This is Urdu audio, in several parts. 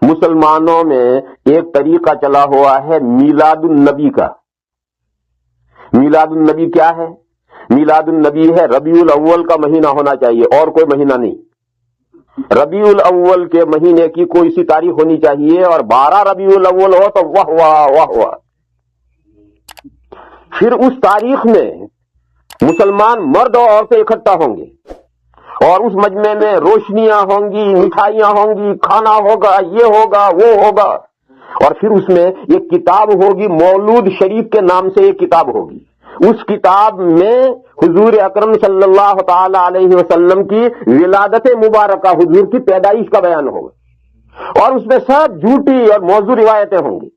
مسلمانوں میں ایک طریقہ چلا ہوا ہے میلاد النبی کا. میلاد النبی کیا ہے؟ میلاد النبی ہے ربیع الاول کا مہینہ ہونا چاہیے اور کوئی مہینہ نہیں. ربیع الاول کے مہینے کی کوئی سی تاریخ ہونی چاہیے اور 12 ربیع الاول ہو تو واہ واہ واہ واہ. پھر اس تاریخ میں مسلمان مرد اور عورتیں اکٹھا ہوں گے اور اس مجمع میں روشنیاں ہوں گی، مٹھائیاں ہوں گی، کھانا ہوگا، یہ ہوگا وہ ہوگا. اور پھر اس میں ایک کتاب ہوگی، مولود شریف کے نام سے ایک کتاب ہوگی. اس کتاب میں حضور اکرم صلی اللہ تعالی علیہ وسلم کی ولادت مبارکہ، حضور کی پیدائش کا بیان ہوگا اور اس میں سب جھوٹی اور موضوع روایتیں ہوں گی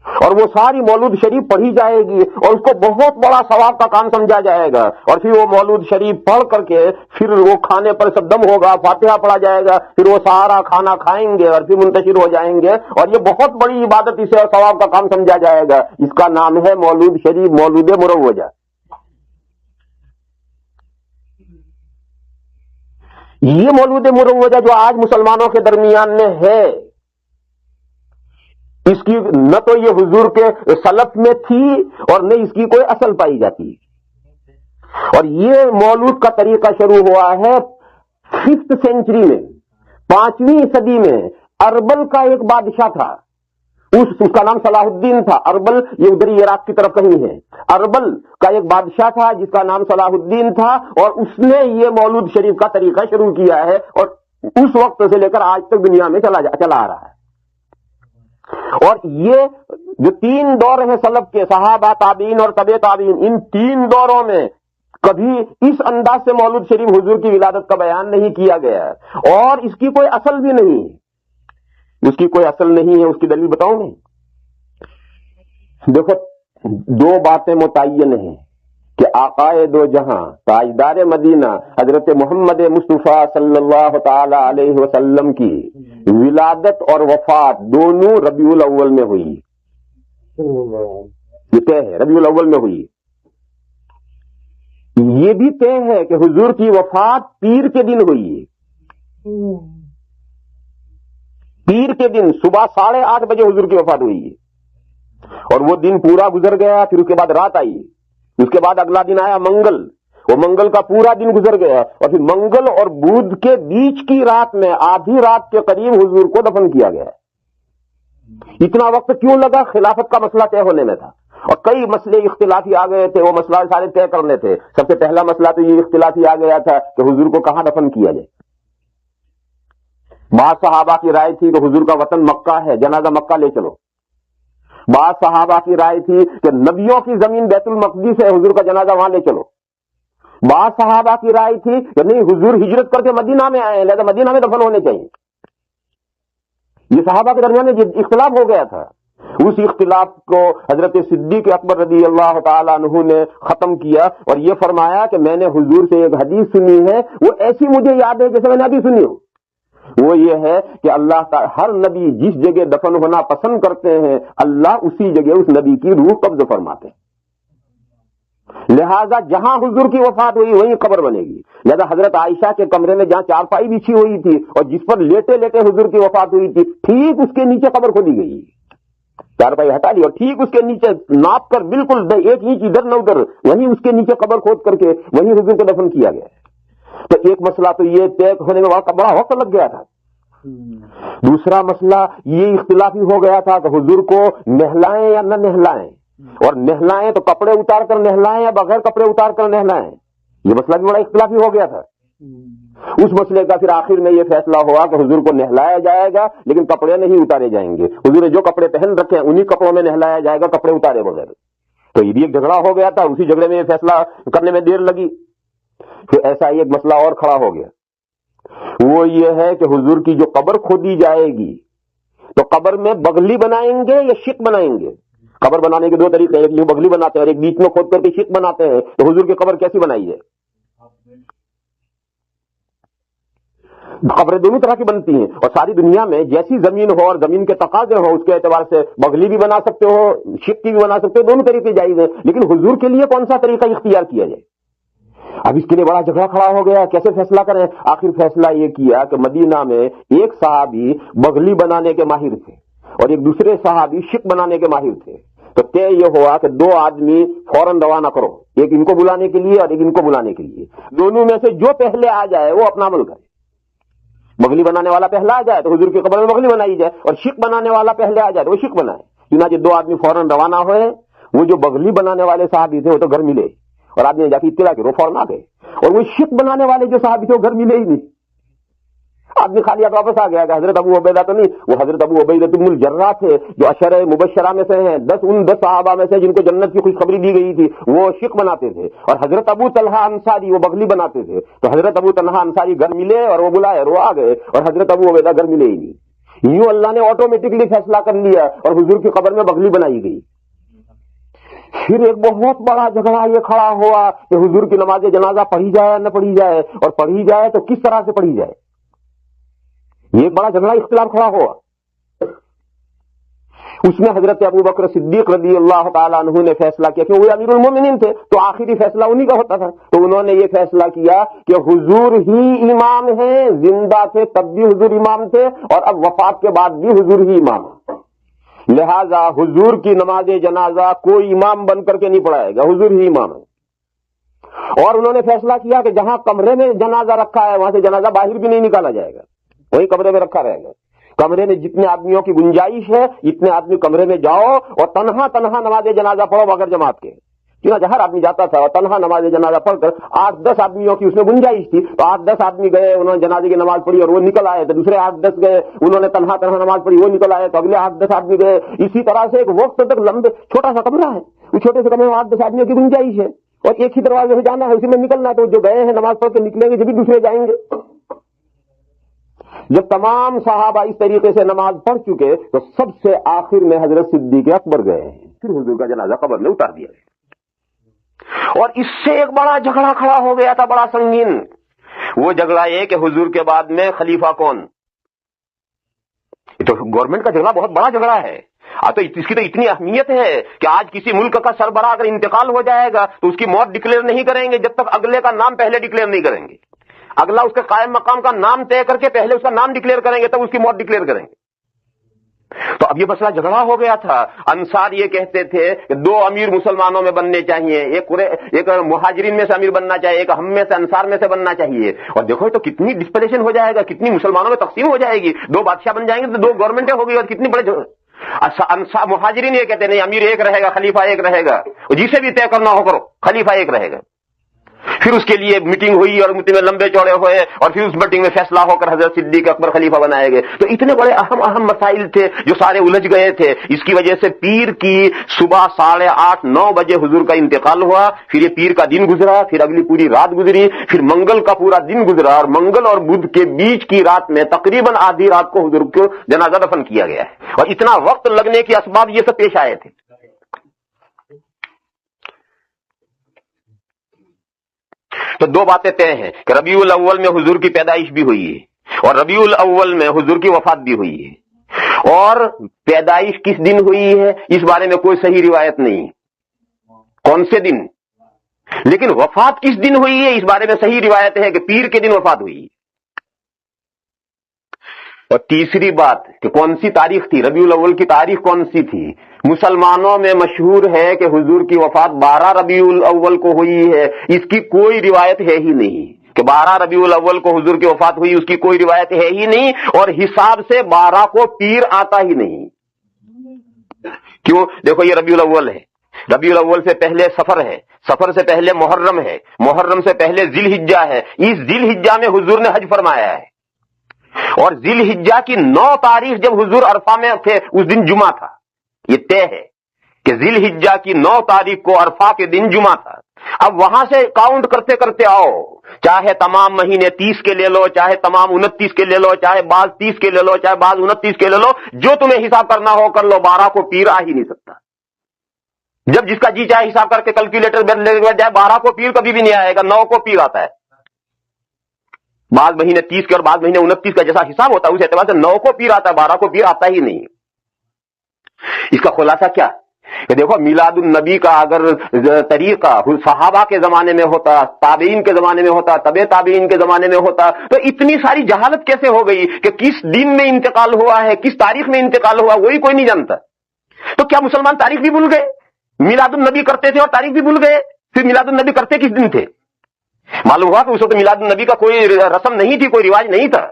اور وہ ساری مولود شریف پڑھی جائے گی اور اس کو بہت بڑا ثواب کا کام سمجھا جائے گا. اور پھر وہ مولود شریف پڑھ کر کے پھر وہ کھانے پر سب دم ہوگا، فاتحہ پڑھا جائے گا، پھر وہ سارا کھانا کھائیں گے اور پھر منتشر ہو جائیں گے اور یہ بہت بڑی عبادت اسے اور ثواب کا کام سمجھا جائے گا. اس کا نام ہے مولود شریف، مولود مروجہ. یہ مولود مروجہ جو آج مسلمانوں کے درمیان میں ہے، اس کی نہ تو یہ حضور کے سلف میں تھی اور نہ اس کی کوئی اصل پائی جاتی. اور یہ مولود کا طریقہ شروع ہوا ہے 5th سینچری میں، 5ویں صدی میں. اربل کا ایک بادشاہ تھا، اس کا نام صلاح الدین تھا. اربل یہ ادھر عراق کی طرف کہیں ہے. اربل کا ایک بادشاہ تھا جس کا نام صلاح الدین تھا اور اس نے یہ مولود شریف کا طریقہ شروع کیا ہے اور اس وقت سے لے کر آج تک دنیا میں چلا آ رہا ہے. اور یہ جو 3 دور ہیں سلف کے، صحابہ، تابعین اور تبع تابعین، ان 3 دوروں میں کبھی اس انداز سے مولود شریف حضور کی ولادت کا بیان نہیں کیا گیا اور اس کی کوئی اصل بھی نہیں. اس کی کوئی اصل نہیں ہے. اس کی دلیل بتاؤں میں؟ دیکھو 2 باتیں متعین ہیں کہ آقائے دو جہاں تاجدار مدینہ حضرت محمد مصطفیٰ صلی اللہ تعالی علیہ وسلم کی ولادت اور وفات دونوں ربیع الاول میں ہوئی. یہ طے ہے ربیع الاول میں ہوئی. یہ بھی طے ہے کہ حضور کی وفات پیر کے دن ہوئی. پیر کے دن صبح 8:30 بجے حضور کی وفات ہوئی اور وہ دن پورا گزر گیا. پھر اس کے بعد رات آئی، اس کے بعد اگلا دن آیا منگل، وہ منگل کا پورا دن گزر گیا اور پھر منگل اور بدھ کے بیچ کی رات میں آدھی رات کے قریب حضور کو دفن کیا گیا. اتنا وقت کیوں لگا؟ خلافت کا مسئلہ طے ہونے میں تھا اور کئی مسئلے اختلافی آ گئے تھے، وہ مسئلہ سارے طے کرنے تھے. سب سے پہلا مسئلہ تو یہ اختلافی آ گیا تھا کہ حضور کو کہاں دفن کیا جائے. بعض صحابہ کی رائے تھی کہ حضور کا وطن مکہ ہے، جنازہ مکہ لے چلو. بعض صحابہ کی رائے تھی کہ نبیوں کی زمین بیت المقدس ہے، حضور کا جنازہ وہاں لے چلو. بعض صحابہ کی رائے تھی کہ نہیں، حضور ہجرت کر کے مدینہ میں آئے لہذا مدینہ میں دفن ہونے چاہیے. یہ صحابہ کے درمیان میں اختلاف ہو گیا تھا. اس اختلاف کو حضرت صدیق اکبر رضی اللہ تعالیٰ عنہ نے ختم کیا اور یہ فرمایا کہ میں نے حضور سے ایک حدیث سنی ہے، وہ ایسی مجھے یاد ہے جیسے میں نے ابھی سنی ہو. وہ یہ ہے کہ اللہ کا ہر نبی جس جگہ دفن ہونا پسند کرتے ہیں اللہ اسی جگہ اس نبی کی روح قبض فرماتے ہیں. لہذا جہاں حضور کی وفات ہوئی وہیں قبر بنے گی. لہذا حضرت عائشہ کے کمرے میں جہاں چارپائی بچھی ہوئی تھی اور جس پر لیٹے لیٹے حضور کی وفات ہوئی تھی، ٹھیک اس کے نیچے قبر کھودی گئی. چارپائی ہٹا لی اور ٹھیک اس کے نیچے ناپ کر بالکل 1 انچ ادھر نہ ادھر، وہیں اس کے نیچے قبر کھود کر کے وہیں حضور کو دفن کیا گیا. تو ایک مسئلہ تو یہ طے ہونے میں بڑا وقت لگ گیا تھا. دوسرا مسئلہ یہ اختلافی ہو گیا تھا کہ حضور کو نہلائیں یا نہ نہلائیں، اور نہلائیں تو کپڑے اتار کر نہلائیں یا بغیر کپڑے اتار کر نہلائیں. یہ مسئلہ بھی بڑا اختلافی ہو گیا تھا. اس مسئلے کا پھر آخر میں یہ فیصلہ ہوا کہ حضور کو نہلایا جائے گا لیکن کپڑے نہیں اتارے جائیں گے. حضور نے جو کپڑے پہن رکھے ہیں انہی کپڑوں میں نہلایا جائے گا، کپڑے اتارے بغیر. تو یہ بھی ایک جھگڑا ہو گیا تھا. اسی جھگڑے میں یہ فیصلہ کرنے میں دیر لگی. پھر ایسا ایک مسئلہ اور کھڑا ہو گیا، وہ یہ ہے کہ حضور کی جو قبر کھودی جائے گی تو قبر میں بغلی بنائیں گے یا شق بنائیں گے. قبر بنانے کے 2 طریقے، ایک بغلی بناتے ہیں اور ایک بیچ میں کھود کر کے شق بناتے ہیں. تو حضور کی قبر کیسی بنائی ہے؟ قبریں دونوں طرح کی بنتی ہیں اور ساری دنیا میں جیسی زمین ہو اور زمین کے تقاضے ہو اس کے اعتبار سے بغلی بھی بنا سکتے ہو، شق کی بھی بنا سکتے ہو، دونوں طریقے جائز ہیں. لیکن حضور کے لیے کون سا طریقہ اختیار کیا جائے؟ اب اس کے لیے بڑا جھگڑا کھڑا ہو گیا، کیسے فیصلہ کریں؟ آخر فیصلہ یہ کیا کہ مدینہ میں ایک صحابی بغلی بنانے کے ماہر تھے اور ایک دوسرے صحابی شق بنانے کے ماہر تھے، تو طے یہ ہوا کہ دو آدمی فوراً روانہ کرو، ایک ان کو بلانے کے لیے اور ایک ان کو بلانے کے لیے، دونوں میں سے جو پہلے آ جائے وہ اپنا عمل کرے۔ بغلی بنانے والا پہلا آ جائے تو حضور کی قبر میں بغلی بنائی جائے، اور شق بنانے والا پہلے آ جائے تو وہ شق بنائے۔ چنانچہ دو آدمی فوراً روانہ ہوئے، وہ جو بغلی بنانے والے صحابی تھے وہ تو گھر ملے، اور آدمی نے جا کے اطلاع کی، وہ فوراً آ گئے، اور وہ شق بنانے والے جو صحابی تھے وہ گھر ملے ہی نہیں۔ آدمی خالی ہاتھ واپس آ گیا کہ حضرت ابو عبیدہ تو نہیں، وہ حضرت ابو عبیدہ بن الجراح تھے جو عشرہ مبشرہ میں سے ہیں، 10 صحابہ میں سے جن کو جنت کی خوشخبری دی گئی تھی، وہ شق بناتے تھے، اور حضرت ابو طلحہ انصاری وہ بغلی بناتے تھے۔ تو حضرت ابو طلحہ انصاری گھر ملے اور وہ بلائے اور وہ آ گئے، اور حضرت ابو عبیدہ گھر ملے ہی نہیں۔ یوں اللہ نے آٹومیٹکلی فیصلہ کر لیا اور حضور کی قبر میں بغلی بنائی گئی۔ پھر ایک بہت بڑا جھگڑا یہ کھڑا ہوا کہ حضور کی نماز جنازہ پڑھی جائے یا نہ پڑھی جائے، اور پڑھی جائے تو کس طرح سے پڑھی جائے، یہ ایک بڑا جھگڑا اختلاف کھڑا ہوا۔ اس میں حضرت ابو بکر صدیق رضی اللہ تعالیٰ عنہ نے فیصلہ کیا کہ وہ امیر المومنین تھے تو آخری فیصلہ انہی کا ہوتا تھا، تو انہوں نے یہ فیصلہ کیا کہ حضور ہی امام ہیں، زندہ تھے تب بھی حضور امام تھے اور اب وفات کے بعد بھی حضور ہی امام ہیں، لہذا حضور کی نماز جنازہ کوئی امام بن کر کے نہیں پڑھائے گا، حضور ہی امام ہے۔ اور انہوں نے فیصلہ کیا کہ جہاں کمرے میں جنازہ رکھا ہے وہاں سے جنازہ باہر بھی نہیں نکالا جائے گا، وہی کمرے میں رکھا رہے گا۔ کمرے میں جتنے آدمیوں کی گنجائش ہے اتنے آدمی کمرے میں جاؤ اور تنہا نماز جنازہ پڑھو بغیر جماعت کے۔ چنانچہ ہر آدمی جاتا تھا اور تنہا نماز جنازہ پڑھ کر 8-10 آدمیوں کی اس میں گنجائش تھی، تو 8-10 آدمی گئے، انہوں نے جنازے کی نماز پڑھی اور وہ نکل آئے، تو دوسرے 8-10 گئے، انہوں نے تنہا نماز پڑھی، وہ نکل آئے، تو اگلے 8-10 آدمی گئے۔ اسی طرح سے ایک وقت تک لمبے چھوٹا سا کمرہ ہے، اس چھوٹے سے کمرے میں 8-10 آدمیوں کی گنجائش ہے اور ایک ہی دروازے سے جانا ہے، اسی میں نکلنا ہے، تو جو گئے ہیں نماز پڑھ کے نکلیں گے جب بھی دوسرے جائیں گے۔ جب تمام صحابہ اس طریقے سے نماز پڑھ چکے تو سب سے آخر میں حضرت صدیق اکبر گئے ہیں، پھر حضور کا جنازہ قبر میں اتار دیا گیا، اور اس سے ایک بڑا جھگڑا کھڑا ہو گیا تھا، بڑا سنگین۔ وہ جھگڑا یہ کہ حضور کے بعد میں خلیفہ کون، تو گورنمنٹ کا جھگڑا بہت بڑا جھگڑا ہے۔ تو اس کی تو اتنی اہمیت ہے کہ آج کسی ملک کا سربراہ اگر انتقال ہو جائے گا تو اس کی موت ڈکلیئر نہیں کریں گے جب تک اگلے کا نام پہلے ڈکلیئر نہیں کریں گے، اگلا اس کے قائم مقام کا نام طے کر کے پہلے اس کا نام ڈکلیئر کریں گے تب اس کی موت ڈکلیئر کریں گے۔ تو اب یہ مسئلہ جھگڑا ہو گیا تھا۔ انصار یہ کہتے تھے کہ 2 امیر مسلمانوں میں بننے چاہیے، ایک مہاجرین میں سے امیر بننا چاہیے، ایک ہم میں سے انصار میں سے بننا چاہیے۔ اور دیکھو تو کتنی ڈسپلیشن ہو جائے گا، کتنی مسلمانوں میں تقسیم ہو جائے گی، 2 بادشاہ بن جائیں گے تو 2 گورنمنٹیں ہو گئی اور کتنی بڑے انصار مہاجرین یہ کہتے ہیں نہیں، امیر ایک رہے گا، خلیفہ ایک رہے گا، جسے بھی طے کرنا ہو کرو، خلیفہ ایک رہے گا۔ پھر اس کے لیے میٹنگ ہوئی اور میٹنگ میں لمبے چوڑے ہوئے اور پھر اس میٹنگ میں فیصلہ ہو کر حضرت صدیق اکبر خلیفہ بنائے گئے۔ تو اتنے بڑے اہم مسائل تھے جو سارے الجھ گئے تھے۔ اس کی وجہ سے پیر کی صبح 8:30-9 بجے حضور کا انتقال ہوا، پھر یہ پیر کا دن گزرا، پھر اگلی پوری رات گزری، پھر منگل کا پورا دن گزرا، اور منگل اور بدھ کے بیچ کی رات میں تقریباً آدھی رات کو حضور کو جنازہ دفن کیا گیا ہے، اور اتنا وقت لگنے کے اسباب یہ سب پیش آئے تھے۔ تو 2 باتیں طے ہیں کہ ربیع الاول میں حضور کی پیدائش بھی ہوئی ہے اور ربیع الاول میں حضور کی وفات بھی ہوئی ہے، اور پیدائش کس دن ہوئی ہے اس بارے میں کوئی صحیح روایت نہیں، کون سے دن، لیکن وفات کس دن ہوئی ہے اس بارے میں صحیح روایت ہے کہ پیر کے دن وفات ہوئی ہے۔ اور تیسری بات کہ کون سی تاریخ تھی، ربیع الاول کی تاریخ کون سی تھی؟ مسلمانوں میں مشہور ہے کہ حضور کی وفات 12 ربیع الاول کو ہوئی ہے، اس کی کوئی روایت ہے ہی نہیں کہ 12 ربیع الاول کو حضور کی وفات ہوئی، اس کی کوئی روایت ہے ہی نہیں، اور حساب سے 12 کو پیر آتا ہی نہیں۔ کیوں؟ دیکھو یہ ربیع الاول ہے، ربیع الاول سے پہلے سفر ہے، سفر سے پہلے محرم ہے، محرم سے پہلے ذی الحجہ ہے، اس ذی الحجہ میں حضور نے حج فرمایا ہے، اور ذی الحجہ کی 9 تاریخ جب حضور عرفہ میں تھے اس دن جمعہ تھا، یہ طے ہے کہ ذی الحجہ کی 9 تاریخ کو عرفہ کے دن جمعہ تھا۔ اب وہاں سے کاؤنٹ کرتے کرتے آؤ، چاہے تمام مہینے 30 کے لے لو، چاہے تمام 29 کے لے لو، چاہے بعض 30 کے لے لو، چاہے بعض 29 کے لے لو، جو تمہیں حساب کرنا ہو کر لو، 12 کو پیر آ ہی نہیں سکتا۔ جب جس کا جی چاہے حساب کر کے کیلکولیٹر لے جائے، 12 کو پیر کبھی بھی نہیں آئے گا، 9 کو پیر آتا ہے۔ بعض مہینے 30 کے اور بعض مہینے 29 کا جیسا حساب ہوتا ہے اس اعتبار سے 9 کو پیر آتا ہے، 12 کو پیر آتا ہی نہیں۔ اس کا خلاصہ کیا کہ دیکھو میلاد النبی کا اگر طریقہ صحابہ کے زمانے میں ہوتا، تابعین کے زمانے میں ہوتا، تبع تابعین کے زمانے میں ہوتا، تو اتنی ساری جہالت کیسے ہو گئی کہ کس دن میں انتقال ہوا ہے، کس تاریخ میں انتقال ہوا، وہی کوئی نہیں جانتا. تو کیا مسلمان تاریخ بھی بھول گئے؟ میلاد النبی کرتے تھے اور تاریخ بھی بھول گئے. پھر میلاد النبی کرتے کس دن تھے؟ معلوم ہوا کہ اس وقت میلاد النبی کا کوئی رسم نہیں تھی، کوئی رواج نہیں تھا،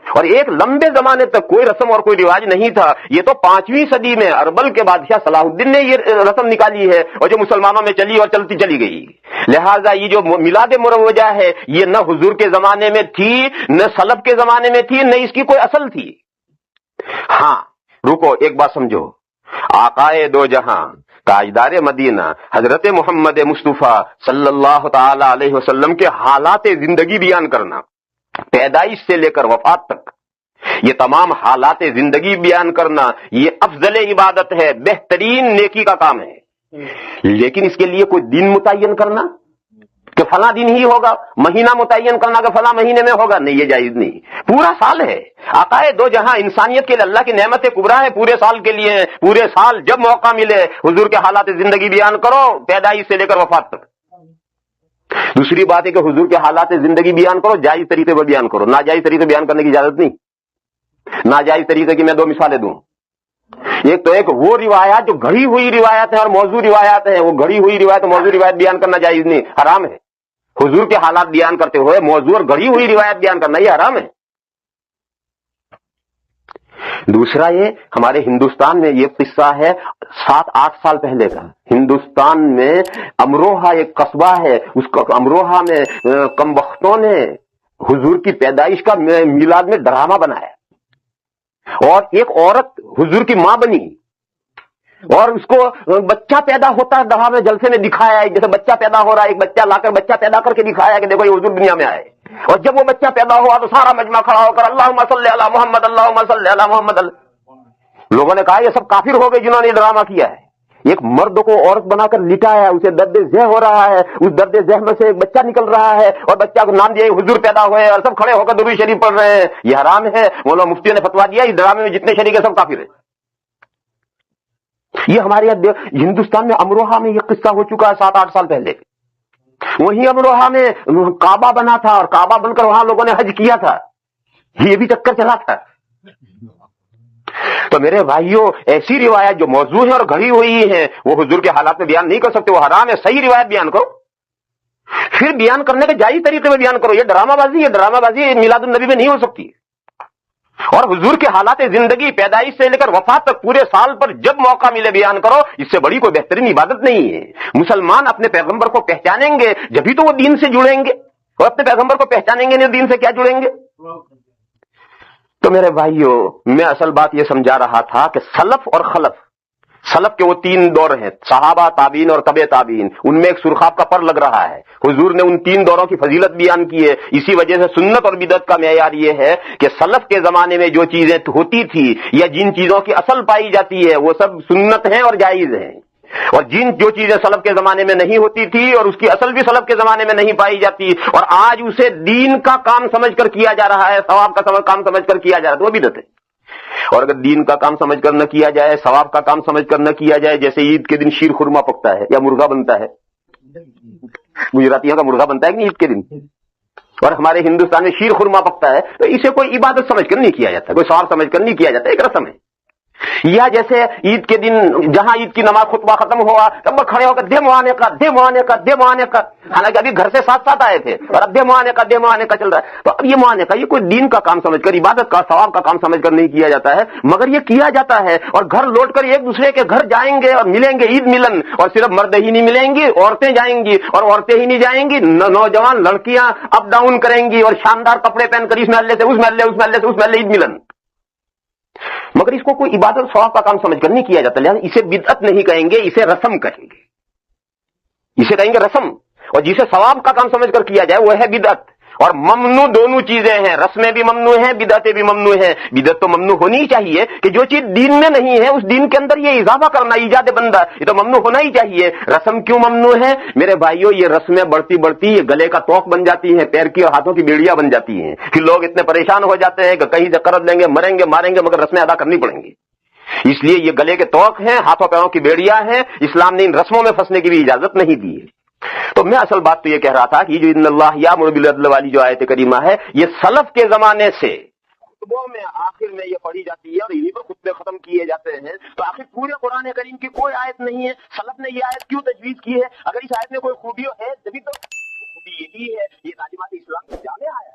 اور ایک لمبے زمانے تک کوئی رسم اور کوئی رواج نہیں تھا. یہ تو 5ویں صدی میں اربل کے بادشاہ صلاح الدین نے یہ رسم نکالی ہے اور جو مسلمانوں میں چلی اور چلتی چلی گئی. لہذا یہ جو میلاد مروجہ ہے یہ نہ حضور کے زمانے میں تھی، نہ سلف کے زمانے میں تھی، نہ اس کی کوئی اصل تھی. ہاں رکو، ایک بات سمجھو. آقائے دو جہاں تاجدار مدینہ حضرت محمد مصطفیٰ صلی اللہ تعالی علیہ وسلم کے حالات زندگی بیان کرنا، پیدائش سے لے کر وفات تک یہ تمام حالات زندگی بیان کرنا، یہ افضل عبادت ہے، بہترین نیکی کا کام ہے. لیکن اس کے لیے کوئی دن متعین کرنا کہ فلاں دن ہی ہوگا، مہینہ متعین کرنا کہ فلاں مہینے میں ہوگا، نہیں، یہ جائز نہیں. پورا سال ہے. آقائے دو جہاں انسانیت کے لیے اللہ کی نعمت کبریٰ ہے، پورے سال کے لیے، پورے سال جب موقع ملے حضور کے حالات زندگی بیان کرو، پیدائش سے لے کر وفات تک. دوسری بات ہے کہ حضور کے حالات زندگی بیان کرو، جائز طریقے پر بیان کرو، ناجائز طریقے بیان کرنے کی اجازت نہیں. ناجائز طریقے کی میں 2 مثالیں دوں. ایک تو ایک وہ روایات جو گھڑی ہوئی روایات ہیں اور موضوع روایات ہیں، وہ گھڑی ہوئی روایت موضوع روایت بیان کرنا جائز نہیں، حرام ہے. حضور کے حالات بیان کرتے ہوئے موضوع اور گھڑی ہوئی روایت بیان کرنا یہ حرام ہے. دوسرا یہ ہمارے ہندوستان میں یہ قصہ ہے 7-8 سال پہلے کا. ہندوستان میں امروہہ ایک قصبہ ہے، اس امروہہ میں کم بختوں نے حضور کی پیدائش کا میلاد میں ڈرامہ بنایا، اور ایک عورت حضور کی ماں بنی اور اس کو بچہ پیدا ہوتا ہے ڈرامے جلسے میں دکھایا ہے، جیسے بچہ پیدا ہو رہا ہے، ایک بچہ لا کر بچہ پیدا کر کے دکھایا کہ دیکھو یہ حضور دنیا میں آئے. اور جب وہ بچہ پیدا ہوا تو سارا مجمع کھڑا ہو کر اللہم صلی علی محمد، اللہم صلی علی محمد. لوگوں نے کہا یہ سب کافر ہو گئے جنہوں نے یہ ڈرامہ کیا ہے. ایک مرد کو عورت بنا کر لٹایا ہے، اسے درد ذہ ہو رہا ہے، اس درد ذہ میں سے ایک بچہ نکل رہا ہے اور بچہ کو نام دیا حضور پیدا ہوئے اور سب کھڑے ہو کر درود شریف پڑھ رہے ہیں. یہ حرام ہے. مولانا مفتی نے فتویٰ دیا اس ڈرامے میں جتنے شریک ہیں سب کافر ہیں. یہ ہمارے ہندوستان میں امروہہ میں یہ قصہ ہو چکا ہے 7-8 سال پہلے. وہیں امروہہ میں کعبہ بنا تھا اور کعبہ بن کر وہاں لوگوں نے حج کیا تھا، یہ بھی چکر چلا تھا. تو میرے بھائیوں ایسی روایت جو موضوع ہے اور گھڑی ہوئی ہے وہ حضور کے حالات میں بیان نہیں کر سکتے، وہ حرام ہے. صحیح روایت بیان کرو، پھر بیان کرنے کے جائز طریقے میں بیان کرو. یہ ڈرامہ بازی میلاد النبی میں نہیں ہو سکتی. اور حضور کے حالات زندگی پیدائش سے لے کر وفات تک پورے سال پر جب موقع ملے بیان کرو، اس سے بڑی کوئی بہترین عبادت نہیں ہے. مسلمان اپنے پیغمبر کو پہچانیں گے جبھی تو وہ دین سے جڑیں گے، اور اپنے پیغمبر کو پہچانیں گے نہیں دین سے کیا جڑیں گے. تو میرے بھائیوں میں اصل بات یہ سمجھا رہا تھا کہ سلف اور خلف، سلف کے وہ 3 دور ہیں، صحابہ، تابعین اور تبع تابعین، ان میں ایک سرخاب کا پر لگ رہا ہے. حضور نے ان 3 دوروں کی فضیلت بیان کی ہے. اسی وجہ سے سنت اور بدعت کا معیار یہ ہے کہ سلف کے زمانے میں جو چیزیں ہوتی تھی یا جن چیزوں کی اصل پائی جاتی ہے وہ سب سنت ہیں اور جائز ہیں، اور جو چیزیں سلف کے زمانے میں نہیں ہوتی تھی اور اس کی اصل بھی سلف کے زمانے میں نہیں پائی جاتی اور آج اسے دین کا کام سمجھ کر کیا جا رہا ہے، ثواب کا کام سمجھ کر کیا جا رہا ہے، تو وہ بدعت ہے. اور اگر دین کا کام سمجھ کر نہ کیا جائے، ثواب کا کام سمجھ کر نہ کیا جائے، جیسے عید کے دن شیر خورما پکتا ہے یا مرغا بنتا ہے، گجراتیوں کا مرغا بنتا ہے کہ نہیں عید کے دن، اور ہمارے ہندوستان میں شیر خورما پکتا ہے، تو اسے کوئی عبادت سمجھ کر نہیں کیا جاتا، کوئی ثواب سمجھ کر نہیں کیا جاتا، ایک رسم ہے. یا جیسے عید کے دن جہاں عید کی نماز خطبہ ختم ہوا تب وہ کھڑے ہو کر دے موانے کا، حالانکہ ابھی گھر سے ساتھ آئے تھے اور اب دے موانے کا چل رہا ہے. تو اب یہ موانے کا یہ کوئی دین کا کام سمجھ کر، عبادت کا ثواب کا کام سمجھ کر نہیں کیا جاتا ہے، مگر یہ کیا جاتا ہے. اور گھر لوٹ کر ایک دوسرے کے گھر جائیں گے اور ملیں گے، عید ملن، اور صرف مرد ہی نہیں ملیں گی، عورتیں جائیں گی، اور عورتیں ہی نہیں جائیں گی، نوجوان لڑکیاں اپ ڈاؤن کریں گی اور شاندار کپڑے پہن کر اس محلے سے اس محلے، اس محلے سے اس محلے عید ملن. مگر اس کو کوئی عبادت ثواب کا کام سمجھ کر نہیں کیا جاتا، لہٰذا اسے بدعت نہیں کہیں گے، اسے رسم کہیں گے، اسے کہیں گے رسم. اور جسے ثواب کا کام سمجھ کر کیا جائے وہ ہے بدعت. اور ممنوع دونوں چیزیں ہیں، رسمیں بھی ممنوع ہیں، بدعتیں بھی ممنوع ہیں. بدعت تو ممنوع ہونی ہی چاہیے کہ جو چیز دین میں نہیں ہے اس دین کے اندر یہ اضافہ کرنا، ایجاد بندہ، یہ تو ممنوع ہونا ہی چاہیے. رسم کیوں ممنوع ہے میرے بھائیوں؟ یہ رسمیں بڑھتی بڑھتی یہ گلے کا توق بن جاتی ہیں، پیر کی اور ہاتھوں کی بیڑیاں بن جاتی ہیں. پھر لوگ اتنے پریشان ہو جاتے ہیں کہ کہیں سے قرض لیں گے، مریں گے، ماریں گے، مگر رسمیں ادا کرنی پڑیں گی. اس لیے یہ گلے کے توق ہیں، ہاتھوں پیروں کی بیڑیاں ہیں، اسلام نے ان رسموں میں پھنسنے کی بھی اجازت نہیں دی ہے۔ تو میں اصل بات تو یہ کہہ رہا تھا کہ جو ان اللہ یامر بالعدل والی جو آیت کریمہ ہے، یہ سلف کے زمانے سے خطبوں میں آخر میں یہ پڑھی جاتی ہے اور انہی پر خطبے ختم کیے جاتے ہیں۔ تو آخر پورے قرآن کریم کی کوئی آیت نہیں ہے، سلف نے یہ آیت کیوں تجویز کی ہے؟ اگر اس آیت میں کوئی خوبی ہے جبھی تو خوبی یہی ہے، یہ تعلیمات اسلام کی جامع ہے۔